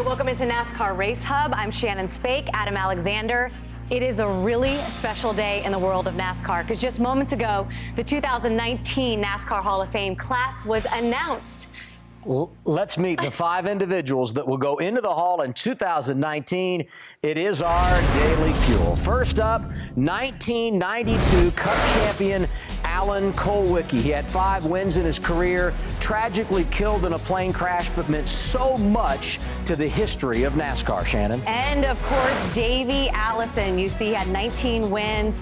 welcome into NASCAR Race Hub. I'm Shannon Spake, Adam Alexander. It is a really special day in the world of NASCAR because just moments ago, the 2019 NASCAR Hall of Fame class was announced. Well, let's meet the 5 individuals that will go into the Hall in 2019. It is our daily fuel. First up, 1992 Cup champion Alan KULWICKI. He had 5 wins in his career, tragically killed in a plane crash, but meant so much to the history of NASCAR, Shannon. And, of course, Davey Allison. You see he had 19 wins.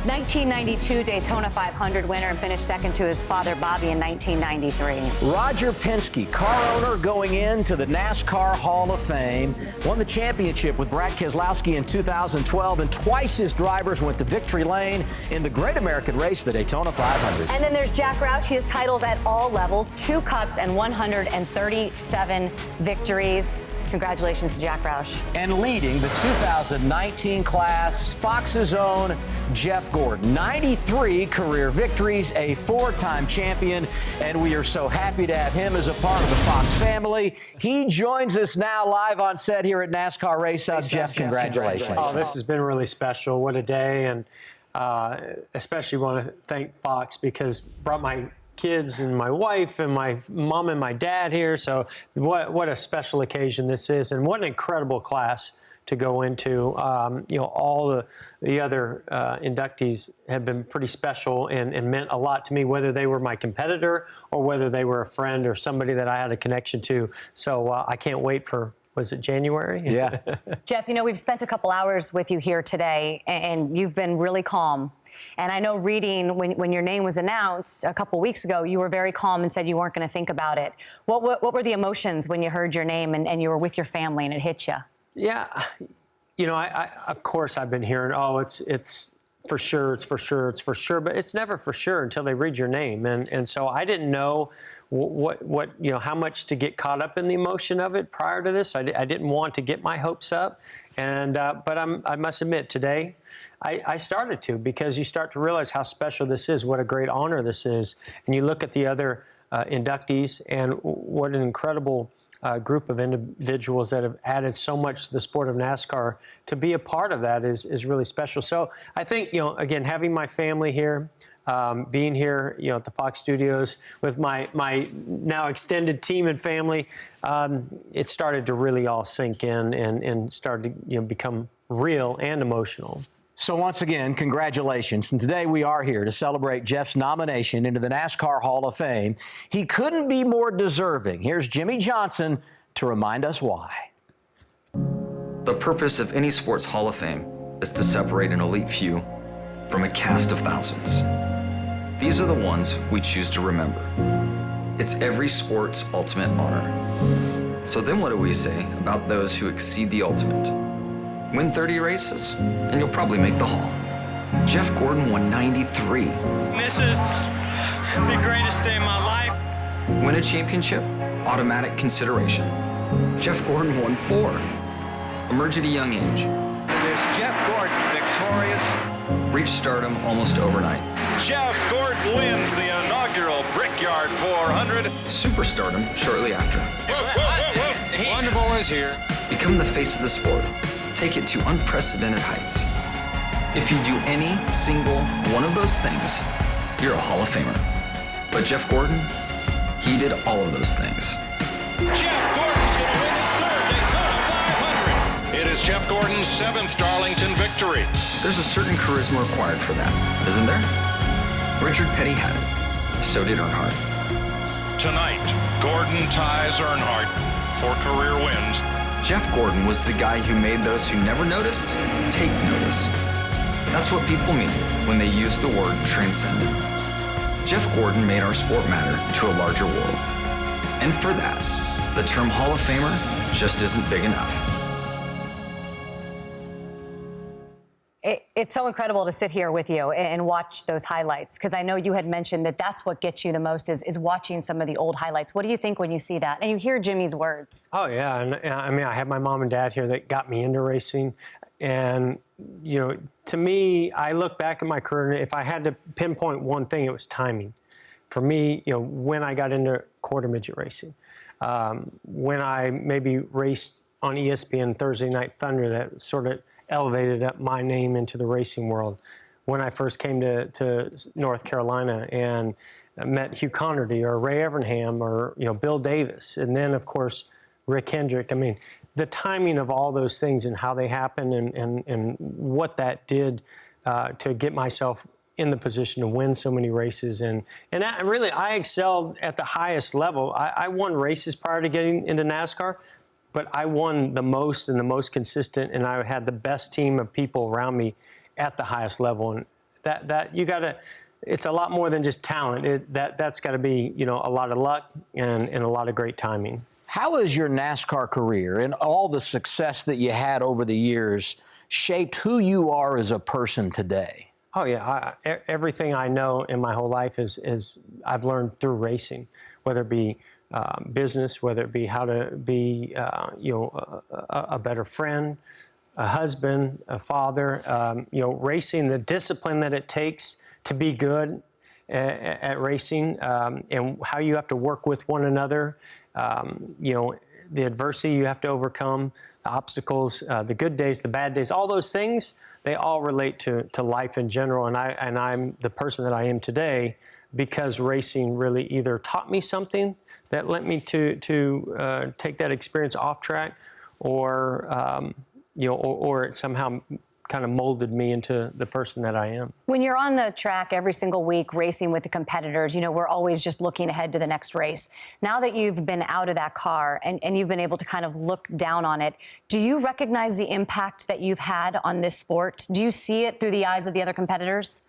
1992 Daytona 500 winner and finished second to his father Bobby in 1993. Roger Penske, car owner going into the NASCAR Hall of Fame, won the championship with Brad Keselowski in 2012, and twice his drivers went to victory lane in the Great American Race, the Daytona 500. And then there's Jack Roush. He has titles at all levels, 2 cups and 137 victories. Congratulations to Jack Roush. And leading the 2019 class, Fox's own Jeff Gordon. 93 career victories, a 4-time champion, and we are so happy to have him as a part of the Fox family. He joins us now live on set here at NASCAR Race Hub. Jeff, congratulations. Oh, this has been really special. What a day, and especially want to thank Fox because brought my kids and my wife and my mom and my dad here. So what a special occasion this is, and what an incredible class to go into. You know, all the other inductees have been pretty special and meant a lot to me, whether they were my competitor or whether they were a friend or somebody that I had a connection to. So I can't wait for, was it January? Yeah. Jeff, you know, we've spent a couple hours with you here today, and you've been really calm. And I know reading when your name was announced a couple weeks ago, you were very calm and said you weren't going to think about it. What were the emotions when you heard your name and you were with your family and it hit you? Yeah, you know, I of course I've been hearing, oh, it's for sure, it's for sure, it's for sure, but it's never for sure until they read your name. And so I didn't know what you know, how much to get caught up in the emotion of it prior to this. I didn't want to get my hopes up, and but I must admit today, I started to, because you start to realize how special this is, what a great honor this is. And you look at the other inductees and what an incredible group of individuals that have added so much to the sport of NASCAR. To be a part of that is really special. So I think, you know, again, having my family here, being here, you know, at the Fox Studios with my now extended team and family, it started to really all sink in and started to, you know, become real and emotional. So once again, congratulations. And today we are here to celebrate Jeff's nomination into the NASCAR Hall of Fame. He couldn't be more deserving. Here's Jimmy Johnson to remind us why. The purpose of any sports Hall of Fame is to separate an elite few from a cast of thousands. These are the ones we choose to remember. It's every sport's ultimate honor. So then what do we say about those who exceed the ultimate? Win 30 races, and you'll probably make the Hall. Jeff Gordon won 93. This is the greatest day of my life. Win a championship, automatic consideration. Jeff Gordon won 4. Emerge at a young age. It is Jeff Gordon victorious. Reach stardom almost overnight. Jeff Gordon wins the inaugural Brickyard 400. Superstardom shortly after. Wonderful is here. Become the face of the sport. Take it to unprecedented heights. If you do any single one of those things, you're a Hall of Famer. But Jeff Gordon, he did all of those things. Jeff Gordon's going to win his 3rd Daytona 500. It is Jeff Gordon's 7th Darlington victory. There's a certain charisma required for that, isn't there? Richard Petty had it. So did Earnhardt. Tonight, Gordon ties Earnhardt for career wins. Jeff Gordon was the guy who made those who never noticed take notice. That's what people mean when they use the word transcendent. Jeff Gordon made our sport matter to a larger world. And for that, the term Hall of Famer just isn't big enough. It's so incredible to sit here with you and watch those highlights, because I know you had mentioned that that's what gets you the most is watching some of the old highlights. What do you think when you see that and you hear Jimmy's words? Oh, yeah. And I mean, I have my mom and dad here that got me into racing. And, you know, to me, I look back at my career, and if I had to pinpoint one thing, it was timing. For me, you know, when I got into quarter midget racing, when I maybe raced on ESPN Thursday Night Thunder that sort of elevated up my name into the racing world. When I first came to North Carolina and met Hugh Connerty or Ray Evernham or Bill Davis, and then of course Rick Hendrick. I mean, the timing of all those things and how they happened and what that did to get myself in the position to win so many races. And I excelled at the highest level. I won races prior to getting into NASCAR, but I won the most and the most consistent, and I had the best team of people around me at the highest level. And that you gotta, it's a lot more than just talent. That's gotta be, a lot of luck and a lot of great timing. How has your NASCAR career and all the success that you had over the years shaped who you are as a person today? Oh, yeah. Everything I know in my whole life is I've learned through racing, whether it be business, whether it be how to be, a better friend, a husband, a father. Racing, the discipline that it takes to be good at racing, and how you have to work with one another. The adversity you have to overcome, the obstacles, the good days, the bad days, all those things, they all relate to life in general. And I'm the person that I am today because racing really either taught me something that led me to take that experience off track, or it somehow kind of molded me into the person that I am. When you're on the track every single week racing with the competitors, we're always just looking ahead to the next race. Now that you've been out of that car and you've been able to kind of look down on it, do you recognize the impact that you've had on this sport? Do you see it through the eyes of the other competitors?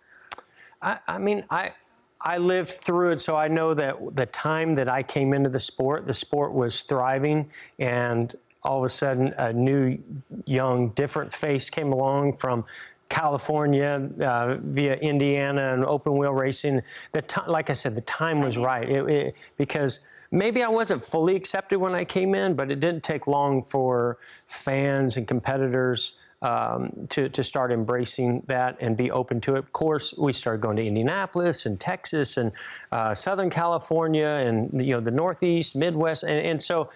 I lived through it, so I know that the time that I came into the sport was thriving, and all of a sudden, a new, young, different face came along from California via Indiana and open wheel racing. Like I said, the time was right because maybe I wasn't fully accepted when I came in, but it didn't take long for fans and competitors to start embracing that and be open to it. Of course, we started going to Indianapolis and Texas and Southern California and the Northeast, Midwest, and so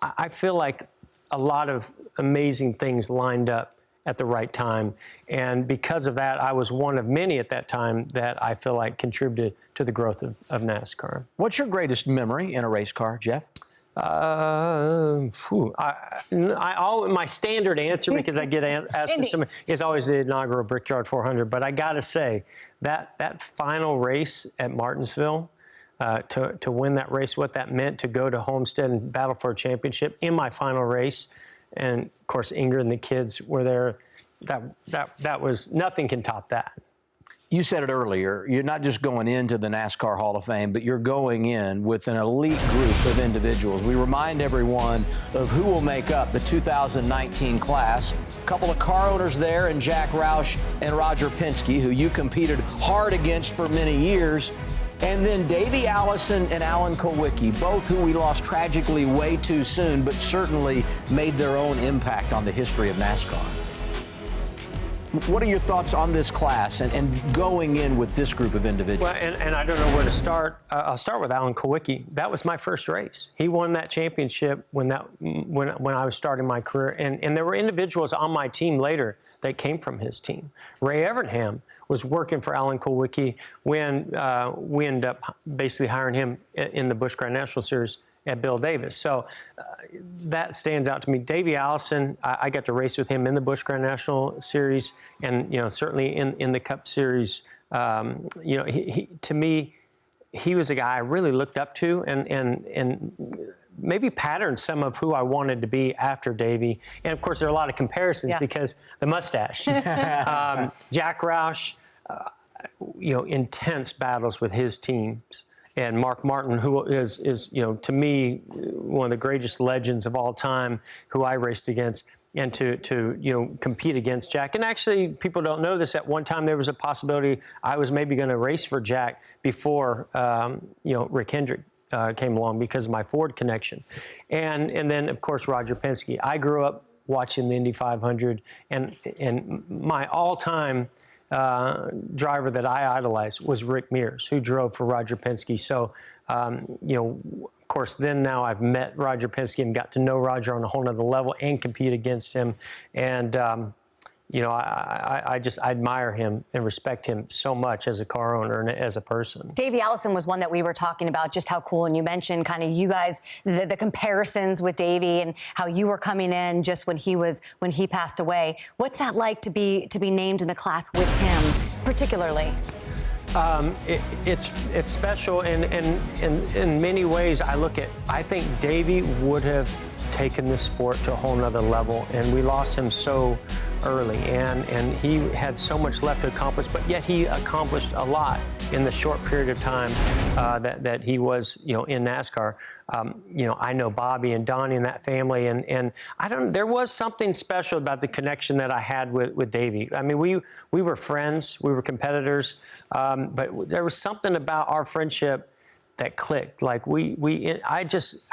I feel like a lot of amazing things lined up at the right time. And because of that, I was one of many at that time that I feel like contributed to the growth of NASCAR. What's your greatest memory in a race car, Jeff? My standard answer, because I get asked this, is always the inaugural Brickyard 400. But I got to say, that final race at Martinsville, to win that race, what that meant to go to Homestead and battle for a championship in my final race. And of course, Ingrid and the kids were there. That was, nothing can top that. You said it earlier, you're not just going into the NASCAR Hall of Fame, but you're going in with an elite group of individuals. We remind everyone of who will make up the 2019 class. A couple of car owners there, and Jack Roush and Roger Penske, who you competed hard against for many years. And then Davey Allison and Alan Kulwicki, both who we lost tragically way too soon, but certainly made their own impact on the history of NASCAR. What are your thoughts on this class and going in with this group of individuals? Well, and I don't know where to start. I'll start with Alan Kulwicki. That was my first race. He won that championship when I was starting my career. And there were individuals on my team later that came from his team. Ray Evernham was working for Alan Kulwicki when we ended up basically hiring him in the Busch Grand National Series at Bill Davis. So that stands out to me. Davey Allison, I got to race with him in the Busch Grand National Series, and certainly in the Cup Series. He to me, he was a guy I really looked up to, and maybe patterned some of who I wanted to be after Davey. And of course, there are a lot of comparisons because the mustache. Jack Roush, intense battles with his teams. And Mark Martin, who is to me one of the greatest legends of all time, who I raced against, and to compete against Jack. And actually, people don't know this. At one time, there was a possibility I was maybe going to race for Jack before Rick Hendrick came along because of my Ford connection, and then of course Roger Penske. I grew up watching the Indy 500, and my all-time driver that I idolized was Rick Mears, who drove for Roger Penske. So, you know, of course, now I've met Roger Penske and got to know Roger on a whole nother level and compete against him. And, you know, I just admire him and respect him so much as a car owner and as a person. Davey Allison was one that we were talking about, just how cool, and you mentioned kind of you guys, the comparisons with Davey and how you were coming in just when he passed away. What's that like to be named in the class with him, particularly? It's special, and in many ways I think Davey would have taken this sport to a whole nother level, and we lost him so early, and he had so much left to accomplish, but yet he accomplished a lot in the short period of time that he was, you know, in NASCAR. You know, I know Bobby and Donnie and that family, and there was something special about the connection that I had with Davey. I mean, we were friends, we were competitors, but there was something about our friendship that clicked. Like I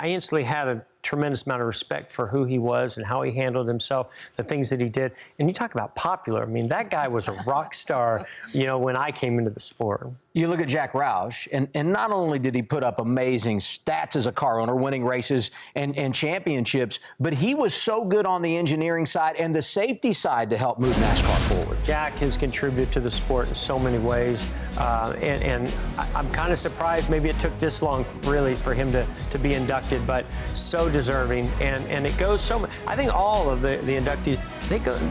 instantly had a tremendous amount of respect for who he was and how he handled himself, the things that he did. And you talk about popular. I mean, that guy was a rock star, you know, when I came into the sport. You look at Jack Roush, and not only did he put up amazing stats as a car owner, winning races and championships, but he was so good on the engineering side and the safety side to help move NASCAR forward. Jack has contributed to the sport in so many ways, and I'm kind of surprised maybe it took this long, really, for him to be inducted, but so deserving, and it goes so much. I think all of the inductees,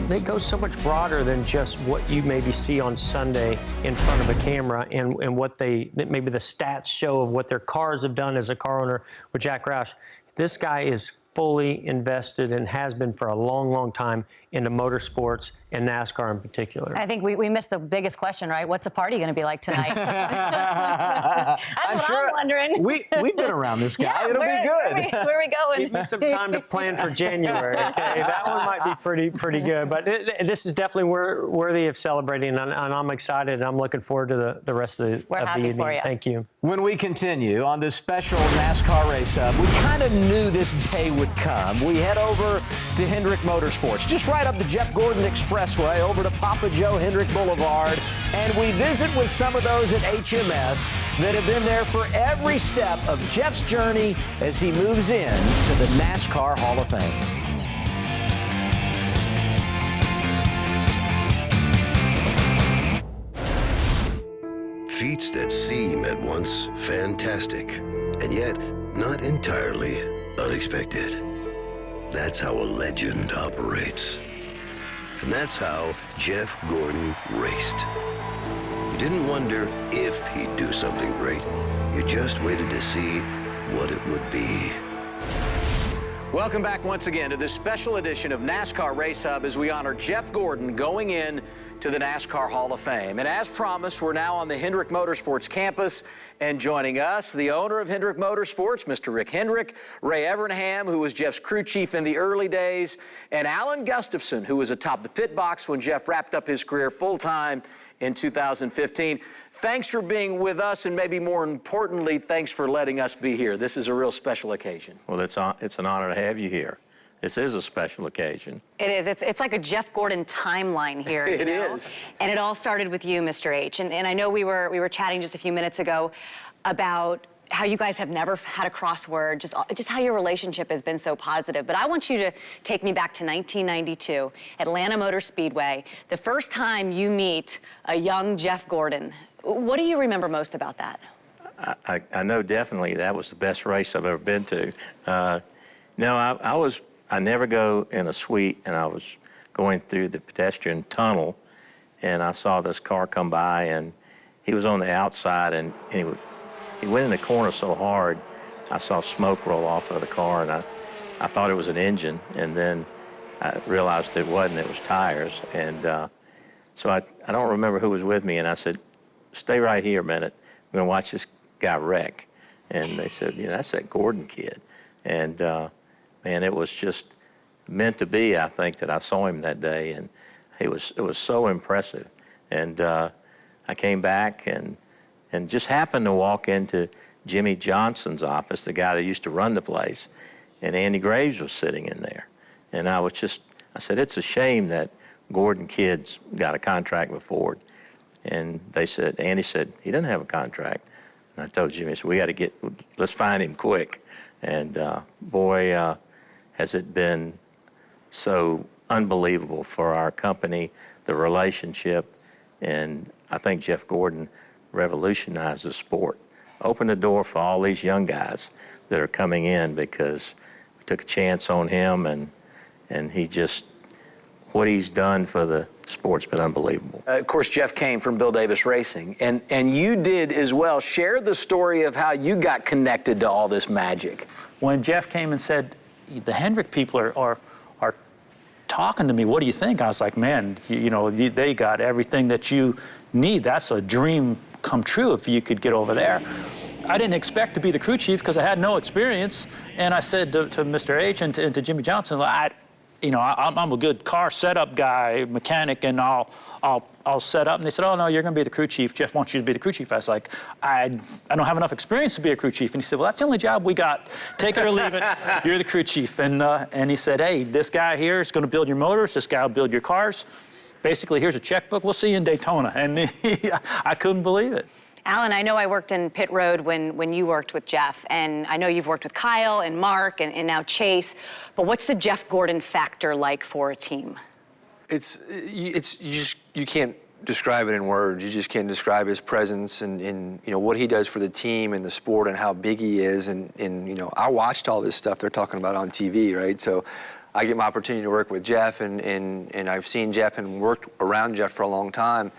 they go so much broader than just what you maybe see on Sunday in front of a camera and what maybe the stats show of what their cars have done as a car owner with Jack Roush. This guy is fully invested and has been for a long, long time into motorsports and NASCAR in particular. I think we missed the biggest question, right? What's the party going to be like tonight? I'm sure. I'm wondering. We've been around this guy. Yeah, It'll be good. Where are we going? Give me some time to plan for January, okay? That one might be pretty good. But this is definitely worthy of celebrating, and I'm excited, and I'm looking forward to the rest of the evening. For you. Thank you. When we continue on this special NASCAR Race Hub, we kind of knew this day would come. We head over to Hendrick Motorsports, just right up the Jeff Gordon Expressway, over to Papa Joe Hendrick Boulevard, and we visit with some of those at HMS that have been there for every step of Jeff's journey as he moves in to the NASCAR Hall of Fame. Feats that seem at once fantastic, and yet not entirely unexpected. That's how a legend operates. And that's how Jeff Gordon raced. You didn't wonder if he'd do something great. You just waited to see what it would be. Welcome back once again to this special edition of NASCAR Race Hub as we honor Jeff Gordon going in to the NASCAR Hall of Fame. And as promised, we're now on the Hendrick Motorsports campus, and joining us, the owner of Hendrick Motorsports, Mr. Rick Hendrick, Ray Evernham, who was Jeff's crew chief in the early days, and Alan Gustafson, who was atop the pit box when Jeff wrapped up his career full-time in 2015. Thanks for being with us, and maybe more importantly, thanks for letting us be here. This is a real special occasion. Well, it's an honor to have you here. This is a special occasion. It is. It's like a Jeff Gordon timeline here. It is. And it all started with you, Mr. H. And I know we were chatting just a few minutes ago about how you guys have never had a crossword, just how your relationship has been so positive. But I want you to take me back to 1992, Atlanta Motor Speedway, the first time you meet a young Jeff Gordon. What do you remember most about that? I know definitely that was the best race I've ever been to. I never go in a suite, and I was going through the pedestrian tunnel, and I saw this car come by, and he was on the outside, and he went in the corner so hard, I saw smoke roll off of the car, and I thought it was an engine, and then I realized it wasn't, it was tires. And so I don't remember who was with me, and I said, stay right here a minute, we're gonna watch this guy wreck. And they said, that's that Gordon kid. And man, it was just meant to be, I think, that I saw him that day, and it was so impressive. And I came back and just happened to walk into Jimmy Johnson's office, the guy that used to run the place, and Andy Graves was sitting in there. And I said, it's a shame that Gordon kid's got a contract with Ford. And they said, Andy said, he doesn't have a contract. And I told Jimmy, I said, let's find him quick. And boy, has it been so unbelievable for our company, the relationship. And I think Jeff Gordon revolutionized the sport. Opened the door for all these young guys that are coming in because we took a chance on him, and he just, what he's done for the sport's been unbelievable. Of course, Jeff came from Bill Davis Racing, and you did as well. Share the story of how you got connected to all this magic. When Jeff came and said, the Hendrick people are talking to me, what do you think? I was like, man, they got everything that you need. That's a dream come true if you could get over there. I didn't expect to be the crew chief because I had no experience, and I said to Mr. H and to Jimmy Johnson, I'm a good car setup guy, mechanic, and I'll set up. And they said, oh, no, you're going to be the crew chief. Jeff wants you to be the crew chief. I was like, I don't have enough experience to be a crew chief. And he said, well, that's the only job we got. Take it or leave it. You're the crew chief. And he said, hey, this guy here is going to build your motors. This guy will build your cars. Basically, here's a checkbook. We'll see you in Daytona. And I couldn't believe it. Alan, I know I worked in pit road when you worked with Jeff, and I know you've worked with Kyle and Mark and now Chase, but what's the Jeff Gordon factor like for a team? You can't describe it in words. You just can't describe his presence and what he does for the team and the sport and how big he is. And I watched all this stuff they're talking about on TV, right? So I get my opportunity to work with Jeff, and I've seen Jeff and worked around Jeff for a long time.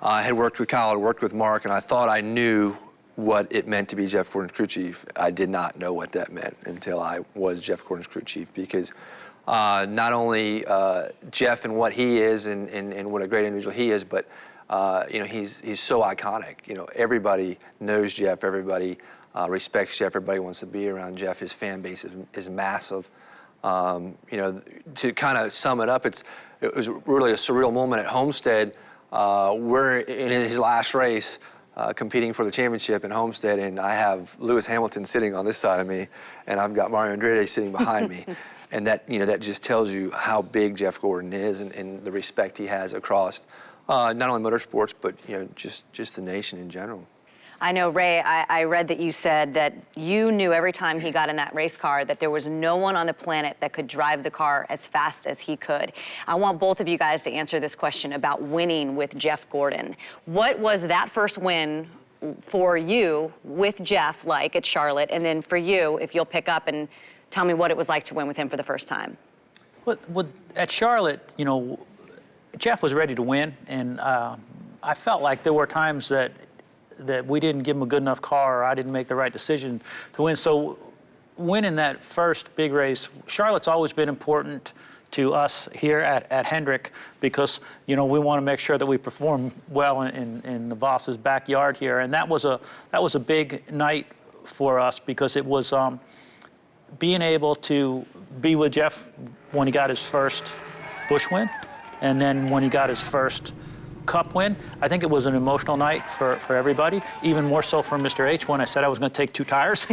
I had worked with Kyle, I worked with Mark, and I thought I knew what it meant to be Jeff Gordon's crew chief. I did not know what that meant until I was Jeff Gordon's crew chief, because not only Jeff and what he is and what a great individual he is, but he's so iconic. Everybody knows Jeff, everybody respects Jeff, everybody wants to be around Jeff. His fan base is massive. To kind of sum it up, it was really a surreal moment at Homestead. We're in his last race, competing for the championship in Homestead, and I have Lewis Hamilton sitting on this side of me, and I've got Mario Andretti sitting behind me. And that just tells you how big Jeff Gordon is and the respect he has across not only motorsports, but just the nation in general. I know, Ray, I read that you said that you knew every time he got in that race car that there was no one on the planet that could drive the car as fast as he could. I want both of you guys to answer this question about winning with Jeff Gordon. What was that first win for you with Jeff like at Charlotte? And then for you, if you'll pick up and tell me what it was like to win with him for the first time. Well, at Charlotte, Jeff was ready to win, and I felt like there were times that we didn't give him a good enough car, or I didn't make the right decision to win. So winning that first big race, Charlotte's always been important to us here at Hendrick, because we want to make sure that we perform well in the boss's backyard here. And that was a big night for us, because it was being able to be with Jeff when he got his first Busch win, and then when he got his first Cup win. I think it was an emotional night for everybody, even more so for Mr. H when I said I was going to take 2 tires.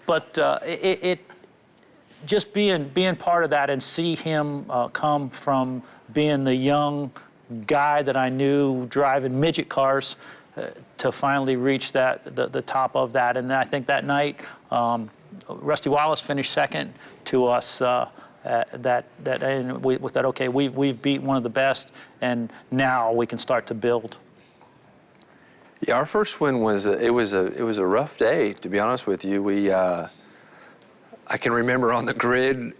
But it just being part of that and see him come from being the young guy that I knew driving midget cars to finally reach the top of that. And I think that night, Rusty Wallace finished second to us. Okay, we've beat one of the best, and now we can start to build. Yeah, our first win was it was a rough day, to be honest with you. I can remember on the grid,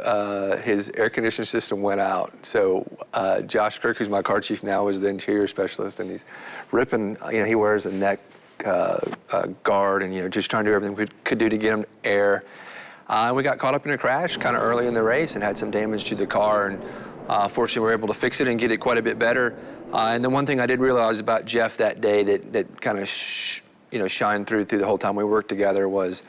his air conditioning system went out. So Josh Kirk, who's my car chief now, is the interior specialist, and he's ripping. He wears a neck guard, and just trying to do everything we could do to get him air. We got caught up in a crash kind of early in the race and had some damage to the car, and fortunately we were able to fix it and get it quite a bit better. And the one thing I did realize about Jeff that day that kind of shined through the whole time we worked together was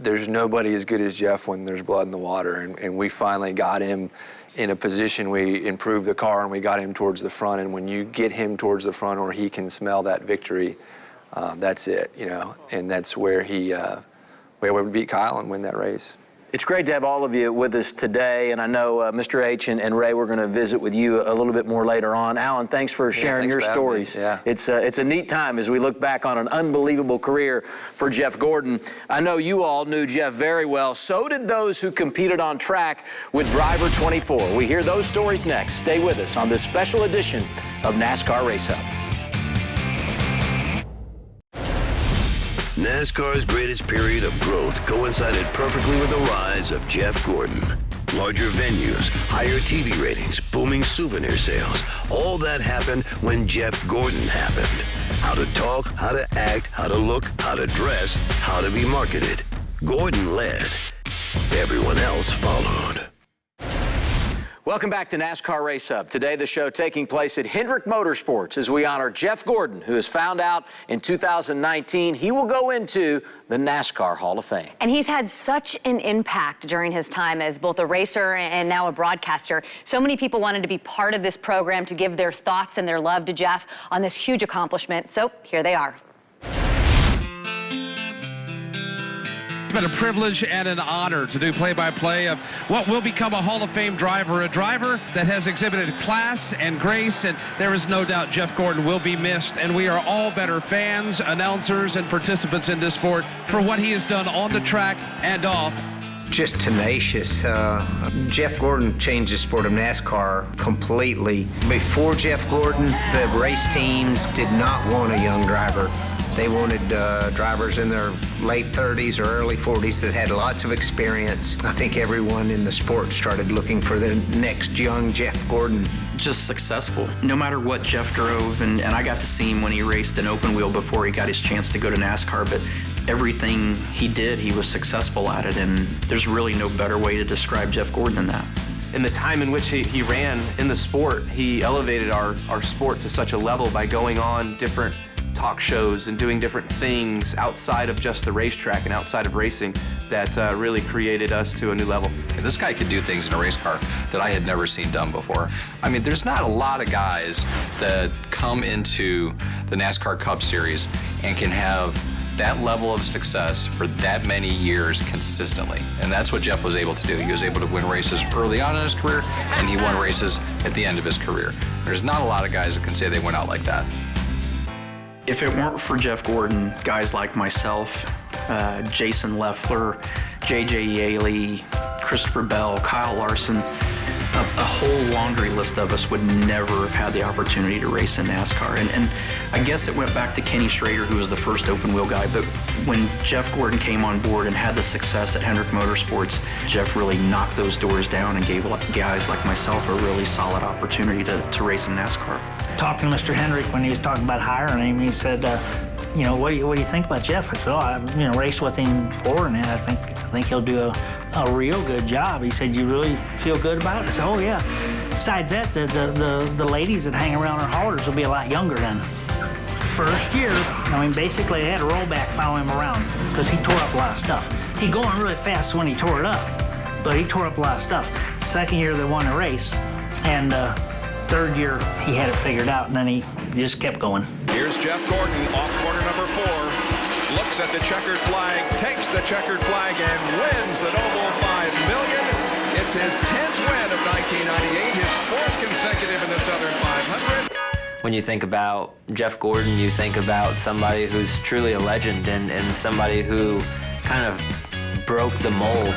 there's nobody as good as Jeff when there's blood in the water, and we finally got him in a position. We improved the car and we got him towards the front, and when you get him towards the front or he can smell that victory, that's it, and that's where he we were able to beat Kyle and win that race. It's great to have all of you with us today, and I know Mr. H and Ray, we're going to visit with you a little bit more later on. Alan, thanks for sharing your stories. Yeah. It's a neat time as we look back on an unbelievable career for Jeff Gordon. I know you all knew Jeff very well. So did those who competed on track with Driver 24. We hear those stories next. Stay with us on this special edition of NASCAR Race Hub. NASCAR's greatest period of growth coincided perfectly with the rise of Jeff Gordon. Larger venues, higher TV ratings, booming souvenir sales. All that happened when Jeff Gordon happened. How to talk, how to act, how to look, how to dress, how to be marketed. Gordon led. Everyone else followed. Welcome back to NASCAR Race Hub. Today, the show taking place at Hendrick Motorsports as we honor Jeff Gordon, who has found out in 2019 he will go into the NASCAR Hall of Fame. And he's had such an impact during his time as both a racer and now a broadcaster. So many people wanted to be part of this program to give their thoughts and their love to Jeff on this huge accomplishment. So here they are. It's been a privilege and an honor to do play-by-play of what will become a Hall of Fame driver, a driver that has exhibited class and grace, and there is no doubt Jeff Gordon will be missed, and we are all better fans, announcers, and participants in this sport for what he has done on the track and off. Just tenacious. Jeff Gordon changed the sport of NASCAR completely. Before Jeff Gordon, the race teams did not want a young driver. They wanted drivers in their late 30s or early 40s that had lots of experience. I think everyone in the sport started looking for the next young Jeff Gordon. Just successful. No matter what Jeff drove, and I got to see him when he raced an open wheel before he got his chance to go to NASCAR, but everything he did, he was successful at it, and there's really no better way to describe Jeff Gordon than that. In the time in which he ran in the sport, he elevated our sport to such a level by going on different talk shows and doing different things outside of just the racetrack and outside of racing that really created us to a new level. This guy could do things in a race car that I had never seen done before. I mean, there's not a lot of guys that come into the NASCAR Cup Series and can have that level of success for that many years consistently. And that's what Jeff was able to do. He was able to win races early on in his career, and he won races at the end of his career. There's not a lot of guys that can say they went out like that. If it weren't for Jeff Gordon, guys like myself, Jason Leffler, J.J. Yaley, Christopher Bell, Kyle Larson, a whole laundry list of us would never have had the opportunity to race in NASCAR. And I guess it went back to Kenny Schrader, who was the first open wheel guy, but when Jeff Gordon came on board and had the success at Hendrick Motorsports, Jeff really knocked those doors down and gave guys like myself a really solid opportunity to race in NASCAR. Talking to Mr. Hendrick when he was talking about hiring him, he said, you know, what do you think about Jeff? I said, I've raced with him before, and I think he'll do a real good job. He said, you really feel good about it? I said, oh yeah. Besides that, the ladies that hang around our haulers will be a lot younger then. First year, I mean, basically they had a rollback follow him around because he tore up a lot of stuff. He going really fast when he tore it up, but he tore up a lot of stuff. Second year they won a race, and third year he had it figured out, and then he just kept going. Here's Jeff Gordon off corner number 4, looks at the checkered flag, takes the checkered flag, and wins the Noble $5 million. It's his 10th win of 1998, his 4th consecutive in the Southern 500. When you think about Jeff Gordon, you think about somebody who's truly a legend and somebody who kind of broke the mold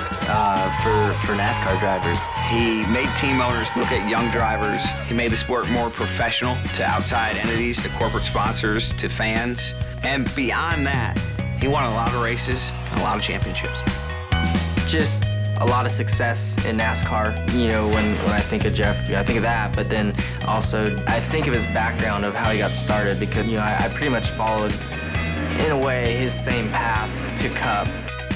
for NASCAR drivers. He made team owners look at young drivers. He made the sport more professional to outside entities, to corporate sponsors, to fans. And beyond that, he won a lot of races and a lot of championships. Just a lot of success in NASCAR. You know, when I think of Jeff, I think of that, but then also I think of his background of how he got started, because, you know, I pretty much followed, in a way, his same path to Cup.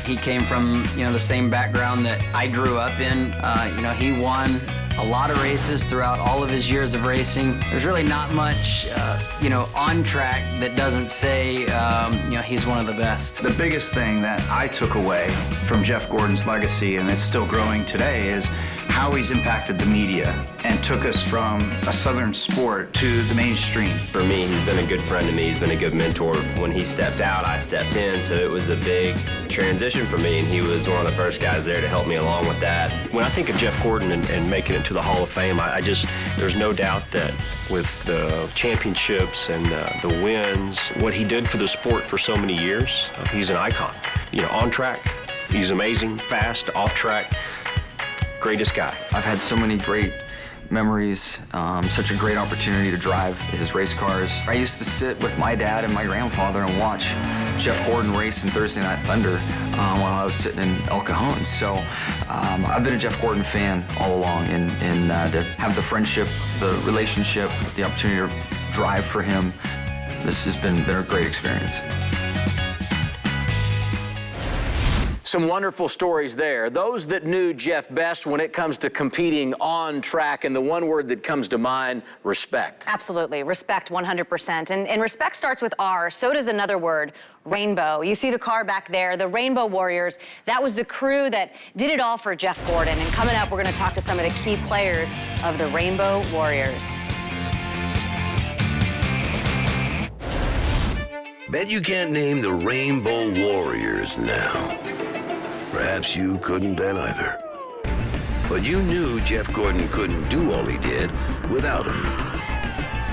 He came from, you know, the same background that I grew up in. You know, he won a lot of races throughout all of his years of racing. There's really not much, you know, on track that doesn't say, you know, he's one of the best. The biggest thing that I took away from Jeff Gordon's legacy, and it's still growing today, is how he's impacted the media and took us from a Southern sport to the mainstream. For me, he's been a good friend to me. He's been a good mentor. When he stepped out, I stepped in, so it was a big transition for me, and he was one of the first guys there to help me along with that. When I think of Jeff Gordon and making it to the Hall of Fame, there's no doubt that with the championships and the wins, what he did for the sport for so many years, he's an icon. You know, on track, he's amazing, fast, off track, greatest guy. I've had so many great memories, such a great opportunity to drive his race cars. I used to sit with my dad and my grandfather and watch Jeff Gordon race in Thursday Night Thunder while I was sitting in El Cajon. So I've been a Jeff Gordon fan all along, and to have the friendship, the relationship, the opportunity to drive for him, this has been a great experience. Some wonderful stories there. Those that knew Jeff best when it comes to competing on track, and the one word that comes to mind, respect. Absolutely. Respect 100%. And respect starts with R. So does another word, rainbow. You see the car back there, the Rainbow Warriors. That was the crew that did it all for Jeff Gordon. And coming up, we're going to talk to some of the key players of the Rainbow Warriors. Bet you can't name the Rainbow Warriors now. Perhaps you couldn't then either. But you knew Jeff Gordon couldn't do all he did without him.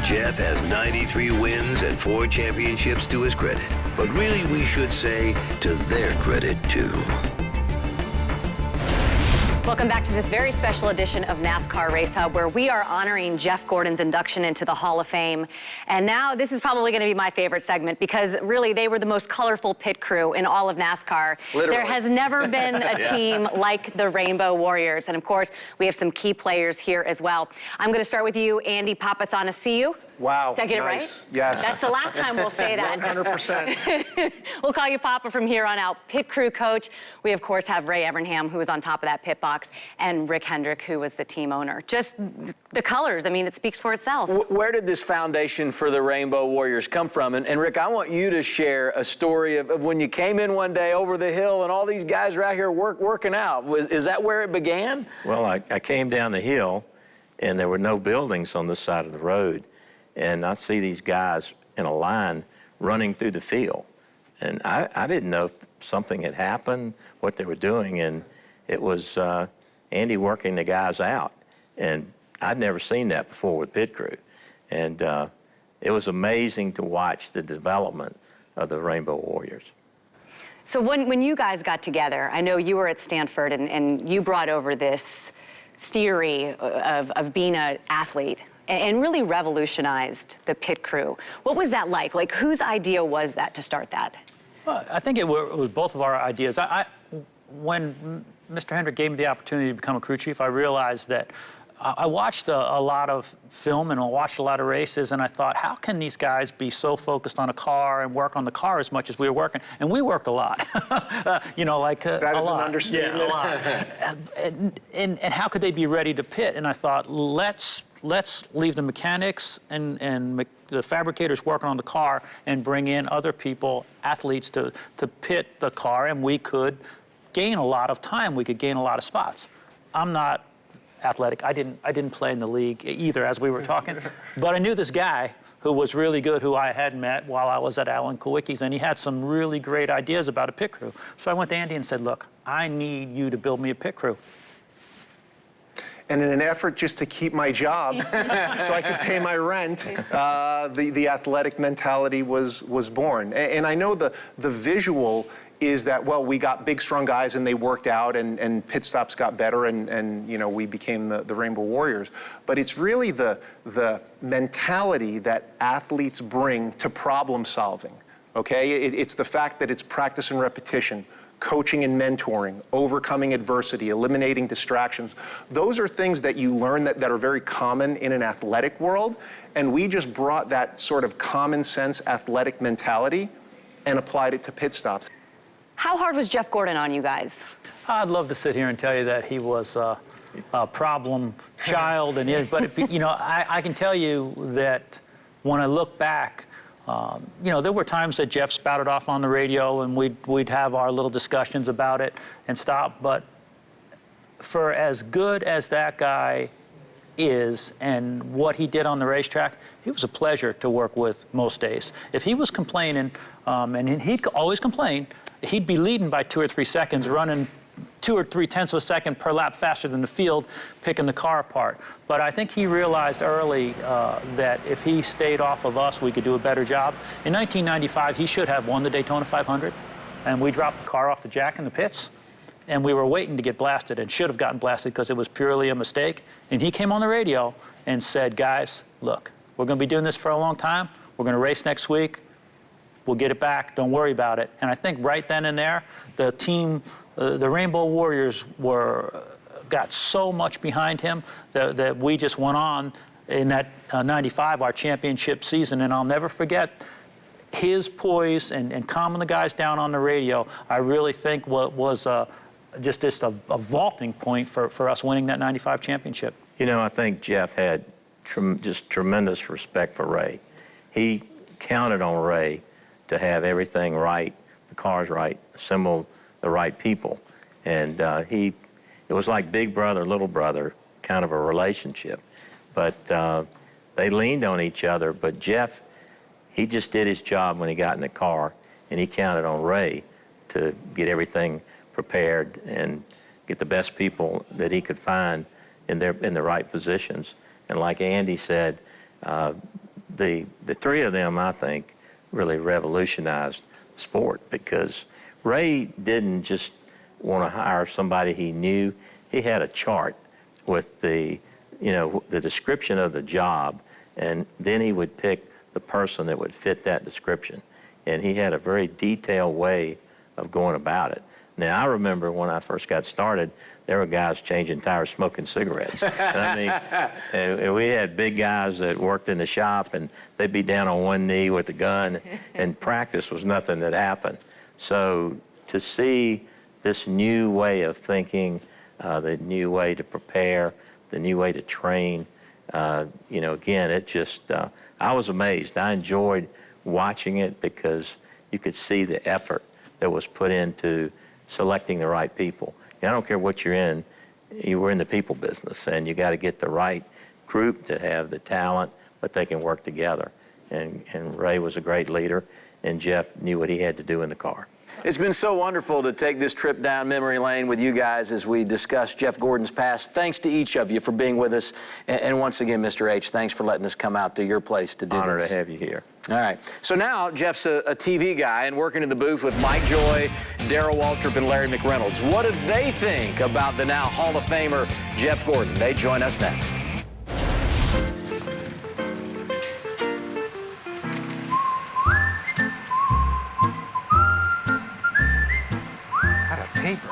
Jeff has 93 wins and 4 championships to his credit. But really, we should say to their credit, too. Welcome back to this very special edition of NASCAR Race Hub, where we are honoring Jeff Gordon's induction into the Hall of Fame. And now this is probably going to be my favorite segment, because really they were the most colorful pit crew in all of NASCAR. Literally. There has never been a team like the Rainbow Warriors. And of course, we have some key players here as well. I'm going to start with you, Andy Papathanassiou. Wow. Did I get nice. it right? Yes. That's the last time we'll say that. 100%. We'll call you Papa from here on out. Pit crew coach. We, of course, have Ray Evernham, who was on top of that pit box, and Rick Hendrick, who was the team owner. Just the colors, I mean, it speaks for itself. Where did this foundation for the Rainbow Warriors come from? And Rick, I want you to share a story of when you came in one day over the hill and all these guys are out here working out. Is that where it began? Well, I came down the hill, and there were no buildings on this side of the road. And I see these guys in a line running through the field. And I didn't know if something had happened, what they were doing. And it was Andy working the guys out. And I'd never seen that before with pit crew. And it was amazing to watch the development of the Rainbow Warriors. So when you guys got together, I know you were at Stanford and you brought over this theory of being an athlete and really revolutionized the pit crew. What was that like? Like, whose idea was that to start that? Well, I think it was both of our ideas. When Mr. Hendrick gave me the opportunity to become a crew chief, I realized that I watched a lot of film and I watched a lot of races, and I thought, how can these guys be so focused on a car and work on the car as much as we were working? And we worked a lot, you know, like that is a lot. An understatement. Yeah, a lot. and how could they be ready to pit? And I thought, let's leave the mechanics and the fabricators working on the car and bring in other people, athletes, to pit the car, and we could gain a lot of time. We could gain a lot of spots. I'm not athletic. I didn't play in the league either, as we were talking, but I knew this guy who was really good, who I had met while I was at KULWICKI's, and he had some really great ideas about a pit crew. So I went to Andy and said, look, I need you to build me a pit crew. And in an effort just to keep my job so I could pay my rent, the athletic mentality was born. And I know the visual is that, well, we got big, strong guys and they worked out and pit stops got better and you know, we became the Rainbow Warriors. But it's really the mentality that athletes bring to problem solving, okay? It's the fact that it's practice and repetition, coaching and mentoring, overcoming adversity, eliminating distractions. Those are things that you learn that are very common in an athletic world, and we just brought that sort of common sense athletic mentality and applied it to pit stops. How hard was Jeff Gordon on you guys? I'd love to sit here and tell you that he was a problem child, but you know, I can tell you that when I look back, you know, there were times that Jeff spouted off on the radio and we'd have our little discussions about it and stop, but for as good as that guy is and what he did on the racetrack, he was a pleasure to work with most days. If he was complaining, and he'd always complain, he'd be leading by 2 or 3 seconds, running 2 or 3/10 of a second per lap faster than the field, picking the car apart. But I think he realized early that if he stayed off of us, we could do a better job. In 1995, he should have won the Daytona 500, and we dropped the car off the jack in the pits. And we were waiting to get blasted and should have gotten blasted because it was purely a mistake. And he came on the radio and said, guys, look, we're going to be doing this for a long time. We're going to race next week. We'll get it back. Don't worry about it. And I think right then and there, the team, the Rainbow Warriors got so much behind him that we just went on in that 95, our championship season. And I'll never forget his poise and calming the guys down on the radio. I really think what was just a vaulting point for us winning that 95 championship. You know, I think Jeff had just tremendous respect for Ray. He counted on Ray to have everything right, the cars right, assemble the right people. And it was like big brother, little brother kind of a relationship. But they leaned on each other. But Jeff, he just did his job when he got in the car, and he counted on Ray to get everything prepared and get the best people that he could find in the right positions. And like Andy said, the three of them, I think, really revolutionized the sport, because Ray didn't just want to hire somebody he knew. He had a chart with the description of the job, and then he would pick the person that would fit that description. And he had a very detailed way of going about it. Now, I remember when I first got started, there were guys changing tires, smoking cigarettes. I mean, and we had big guys that worked in the shop, and they'd be down on one knee with a gun, and practice was nothing that happened. So to see this new way of thinking, the new way to prepare, the new way to train, again, it just, I was amazed. I enjoyed watching it because you could see the effort that was put into selecting the right people. I don't care what you're in, you were in the people business, and you got to get the right group to have the talent, but they can work together. And Ray was a great leader, and Jeff knew what he had to do in the car. It's been so wonderful to take this trip down memory lane with you guys as we discuss Jeff Gordon's past. Thanks to each of you for being with us. And once again, Mr. H, thanks for letting us come out to your place to do this. Honor to have you here. All right. So now Jeff's a TV guy and working in the booth with Mike Joy, Darrell Waltrip, and Larry McReynolds. What do they think about the now Hall of Famer Jeff Gordon? They join us next. Paper.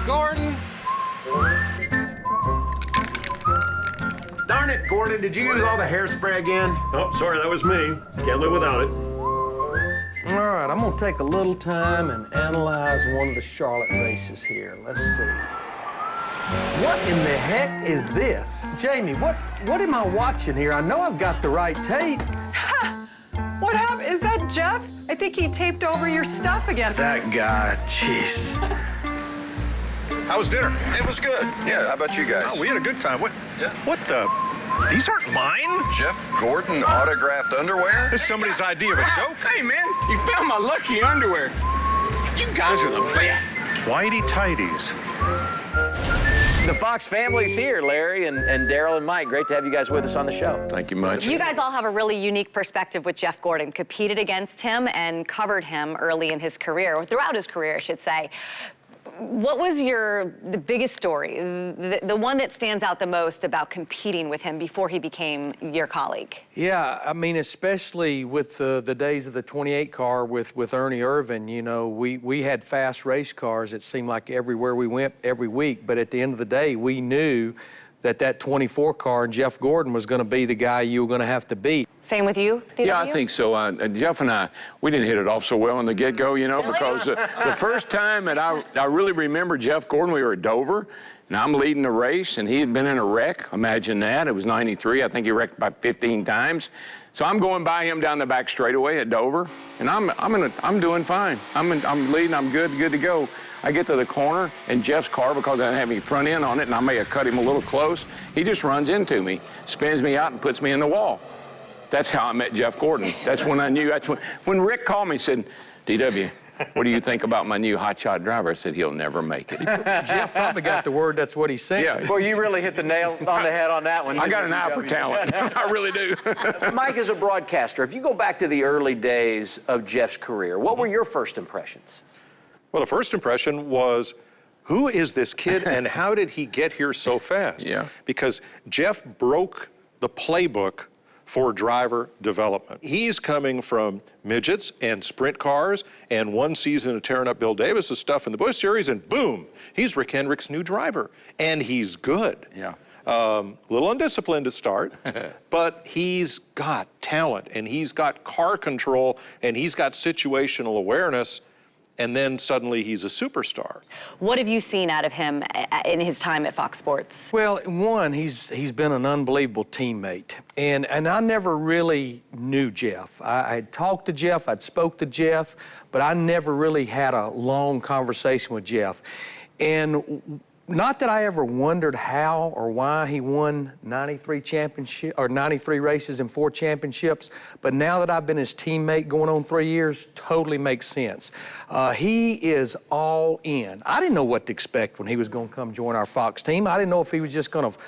Gordon! Darn it, Gordon, did you use all the hairspray again? Oh, sorry, that was me. Can't live without it. All right, I'm gonna take a little time and analyze one of the Charlotte races here. Let's see. What in the heck is this? Jamie, what am I watching here? I know I've got the right tape. What happened? Is that Jeff? I think he taped over your stuff again. That guy, jeez. How was dinner? It was good. Yeah, how about you guys? Oh, we had a good time. What the? These aren't mine? Jeff Gordon autographed underwear? This is somebody's idea of a joke. Hey, man, you found my lucky underwear. You guys are the best. Whitey tighties. The Fox family's here, Larry and Darrell and Mike. Great to have you guys with us on the show. Thank you much. You guys all have a really unique perspective with Jeff Gordon. Competed against him and covered him early in his career, or throughout his career, I should say. What was the biggest story, the one that stands out the most about competing with him before he became your colleague? Yeah, I mean, especially with the days of the 28 car with Ernie Irvan, you know, we had fast race cars. It seemed like everywhere we went every week, but at the end of the day, we knew that 24 car and Jeff Gordon was going to be the guy you were going to have to beat. Same with you, DW? Yeah, I think so. Jeff and I, we didn't hit it off so well in the get-go, you know, because the first time that I really remember Jeff Gordon, we were at Dover, and I'm leading the race, and he had been in a wreck. Imagine that. It was '93. I think he wrecked about 15 times. So I'm going by him down the back straightaway at Dover, and I'm doing fine. I'm leading. I'm good to go. I get to the corner, and Jeff's car, because I didn't have any front end on it, and I may have cut him a little close, he just runs into me, spins me out, and puts me in the wall. That's how I met Jeff Gordon. That's when I knew. That's when Rick called me and said, DW, what do you think about my new hotshot driver? I said, he'll never make it. Jeff probably got the word that's what he said. Yeah. Well, you really hit the nail on the head on that one. I got an eye for talent. I really do. Mike, as a broadcaster, if you go back to the early days of Jeff's career, what were your first impressions? Well, the first impression was, who is this kid and how did he get here so fast? Yeah. Because Jeff broke the playbook for driver development. He's coming from midgets and sprint cars and one season of tearing up Bill Davis's stuff in the Busch Series, and boom, he's Rick Hendrick's new driver. And he's good. Yeah. Little undisciplined at start, but he's got talent and he's got car control and he's got situational awareness. And then suddenly he's a superstar. What have you seen out of him in his time at Fox Sports? Well, one, he's been an unbelievable teammate. And I never really knew Jeff. I'd talked to Jeff, I'd spoke to Jeff, but I never really had a long conversation with Jeff. And not that I ever wondered how or why he won 93 races and 4 championships, but now that I've been his teammate going on 3 years, totally makes sense. He is all in. I didn't know what to expect when he was going to come join our Fox team. I didn't know if he was just going to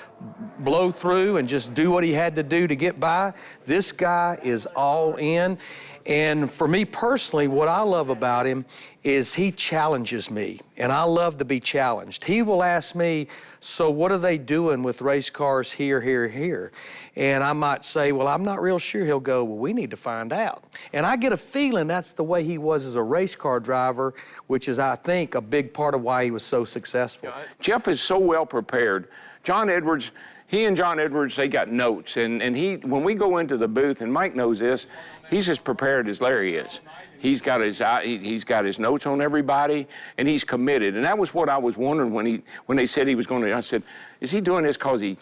blow through and just do what he had to do to get by. This guy is all in. And for me personally, what I love about him is he challenges me, and I love to be challenged. He will ask me, so what are they doing with race cars here, here, here? And I might say, well, I'm not real sure. He'll go, well, we need to find out. And I get a feeling that's the way he was as a race car driver, which is, I think, a big part of why he was so successful. Jeff is so well prepared. John Edwards, he and John Edwards, they got notes. And when we go into the booth, and Mike knows this, he's as prepared as Larry is. He's got his notes on everybody, and he's committed. And that was what I was wondering when they said he was going to. I said, is he doing this because he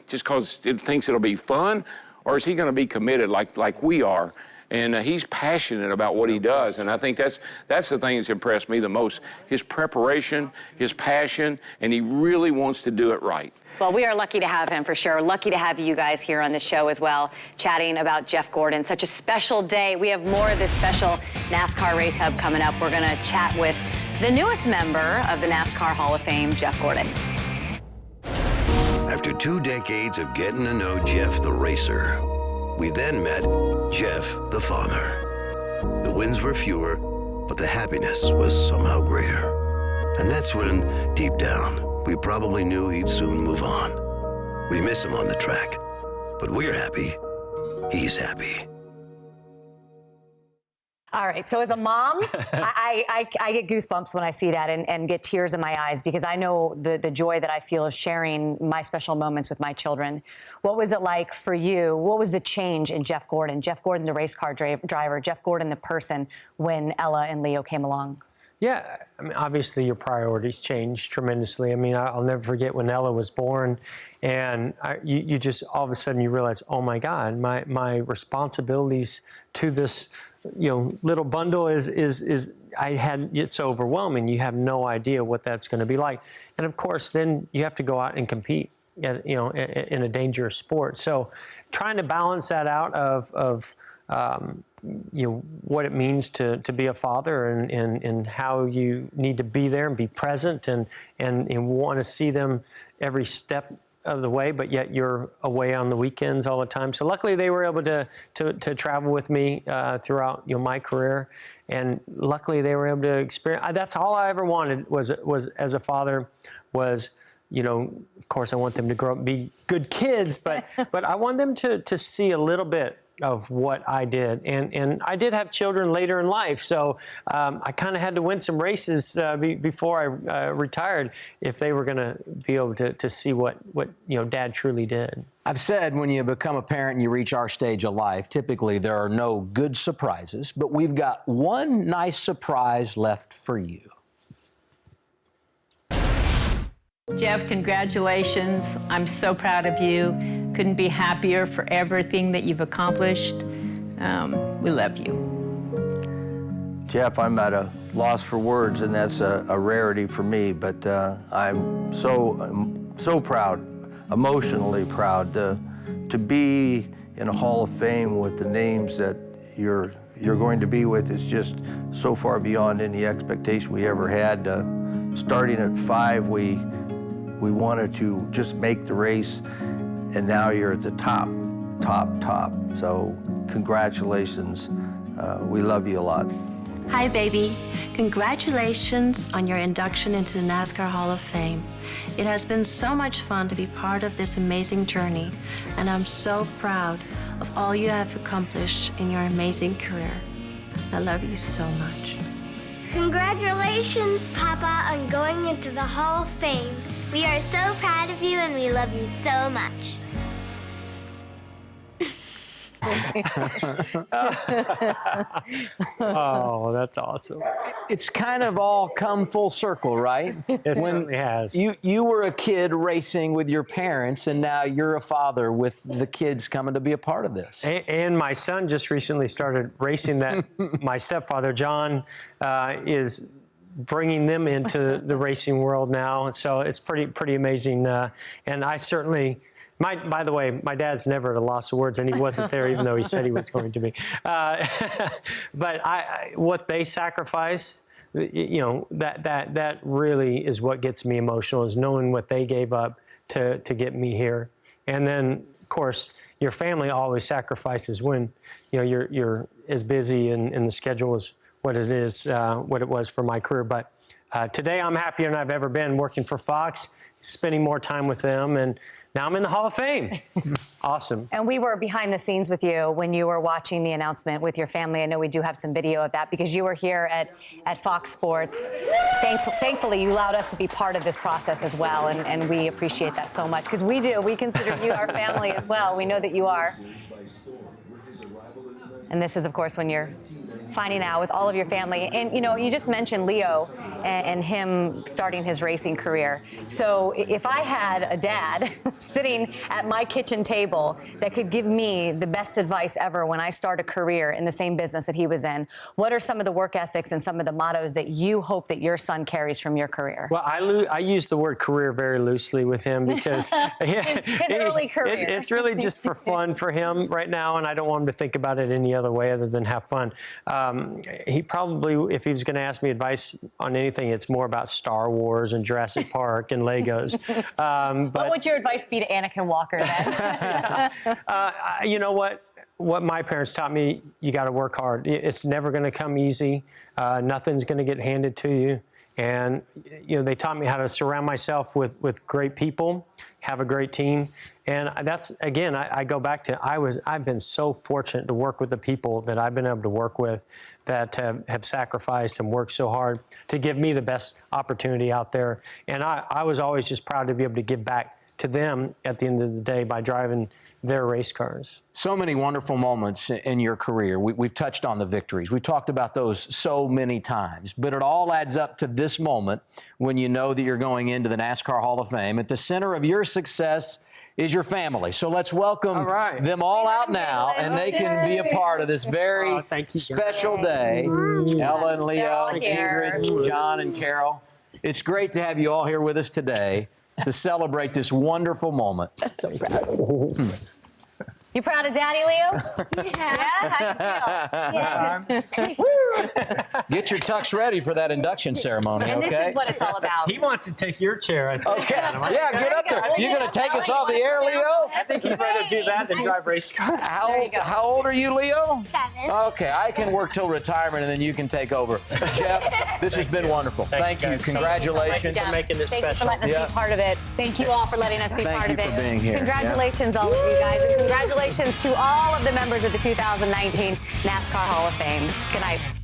thinks it'll be fun, or is he going to be committed like we are? And he's passionate about what he does, and I think that's the thing that's impressed me the most: his preparation, his passion, and he really wants to do it right. Well, we are lucky to have him for sure. Lucky to have you guys here on the show as well, chatting about Jeff Gordon. Such a special day. We have more of this special NASCAR Race Hub coming up. We're going to chat with the newest member of the NASCAR Hall of Fame, Jeff Gordon. After 2 decades of getting to know Jeff the racer, we then met Jeff the father. The wins were fewer, but the happiness was somehow greater. And that's when, deep down, we probably knew he'd soon move on. We miss him on the track, but we're happy he's happy. All right, so as a mom, I get goosebumps when I see that and get tears in my eyes because I know the joy that I feel of sharing my special moments with my children. What was it like for you? What was the change in Jeff Gordon? Jeff Gordon, the race car driver, Jeff Gordon, the person, when Ella and Leo came along? Yeah, I mean, obviously your priorities changed tremendously. I mean, I'll never forget when Ella was born, and you just all of a sudden you realize, oh my God, my responsibilities to this, little bundle it's overwhelming. You have no idea what that's going to be like, and of course, then you have to go out and compete, in a dangerous sport. So, trying to balance that out of what it means to be a father and how you need to be there and be present and want to see them every step of the way, but yet you're away on the weekends all the time. So luckily they were able to travel with me throughout my career, and luckily they were able to experience. That's all I ever wanted was as a father was. Of course, I want them to grow up and be good kids, but I want them to see a little bit of what I did. And I did have children later in life, so I kind of had to win some races before I retired if they were going to be able to see what Dad truly did. I've said when you become a parent and you reach our stage of life, typically there are no good surprises, but we've got one nice surprise left for you. Jeff, congratulations. I'm so proud of you. Couldn't be happier for everything that you've accomplished. We love you. Jeff, I'm at a loss for words, and that's a rarity for me, but I'm so proud, emotionally proud to be in a Hall of Fame with the names that you're going to be with. Is just so far beyond any expectation we ever had. Starting at 5, we wanted to just make the race, and now you're at the top. So congratulations. We love you a lot. Hi, baby. Congratulations on your induction into the NASCAR Hall of Fame. It has been so much fun to be part of this amazing journey, and I'm so proud of all you have accomplished in your amazing career. I love you so much. Congratulations, Papa, on going into the Hall of Fame. We are so proud of you, and we love you so much. Oh, that's awesome. It's kind of all come full circle, right? It certainly has. You were a kid racing with your parents, and now you're a father with the kids coming to be a part of this. And my son just recently started racing that. My stepfather, John, is bringing them into the racing world now. So it's pretty amazing. And I certainly... by the way, my dad's never at a loss of words, and he wasn't there even though he said he was going to be. But what they sacrificed, that really is what gets me emotional, is knowing what they gave up to get me here. And then, of course, your family always sacrifices when you're as busy and the schedule is what it is, what it was for my career. But today I'm happier than I've ever been working for Fox, spending more time with them, and now I'm in the Hall of Fame. Awesome. And we were behind the scenes with you when you were watching the announcement with your family. I know we do have some video of that because you were here at Fox Sports. Thankfully, you allowed us to be part of this process as well, and we appreciate that so much because we do. We consider you our family as well. We know that you are. And this is, of course, when you're finding out with all of your family. And, you just mentioned Leo and him starting his racing career. So if I had a dad sitting at my kitchen table that could give me the best advice ever when I start a career in the same business that he was in, what are some of the work ethics and some of the mottos that you hope that your son carries from your career? Well, I use the word career very loosely with him because his early career. It's really just for fun for him right now, and I don't want him to think about it any other way other than have fun. He probably, if he was going to ask me advice on anything, it's more about Star Wars and Jurassic Park and Legos. What would your advice be to Anakin Walker then? You know what? What my parents taught me, you got to work hard. It's never going to come easy. Nothing's going to get handed to you. And they taught me how to surround myself with great people, have a great team. And that's, again, I go back to, I've been so fortunate to work with the people that I've been able to work with that have sacrificed and worked so hard to give me the best opportunity out there. And I was always just proud to be able to give back to them at the end of the day by driving their race cars. So many wonderful moments in your career. We've touched on the victories. We've talked about those so many times, but it all adds up to this moment when you know that you're going into the NASCAR Hall of Fame. At the center of your success is your family. So let's welcome them all out now, and they can be a part of this very special day. Ella and Leo, Ingrid, John and Carol. It's great to have you all here with us today to celebrate this wonderful moment. So proud. You proud of Daddy, Leo? Yeah. How you feel? Yeah. Get your tux ready for that induction ceremony, and okay? this is what it's all about. He wants to take your chair, I think. Okay. Yeah, get up there. You're going to take us off the air, Leo? I think he'd rather do that than drive race cars. How old are you, Leo? 7. Okay, I can work till retirement, and then you can take over. Jeff, this has been wonderful. Thank you. Congratulations. Thank you for making this special. special. Thank you for letting us be part of it. Thank you all for letting us be part of it. Thank you for being here. Congratulations, all of you guys, and congratulations congratulations to all of the members of the 2019 NASCAR Hall of Fame. Good night.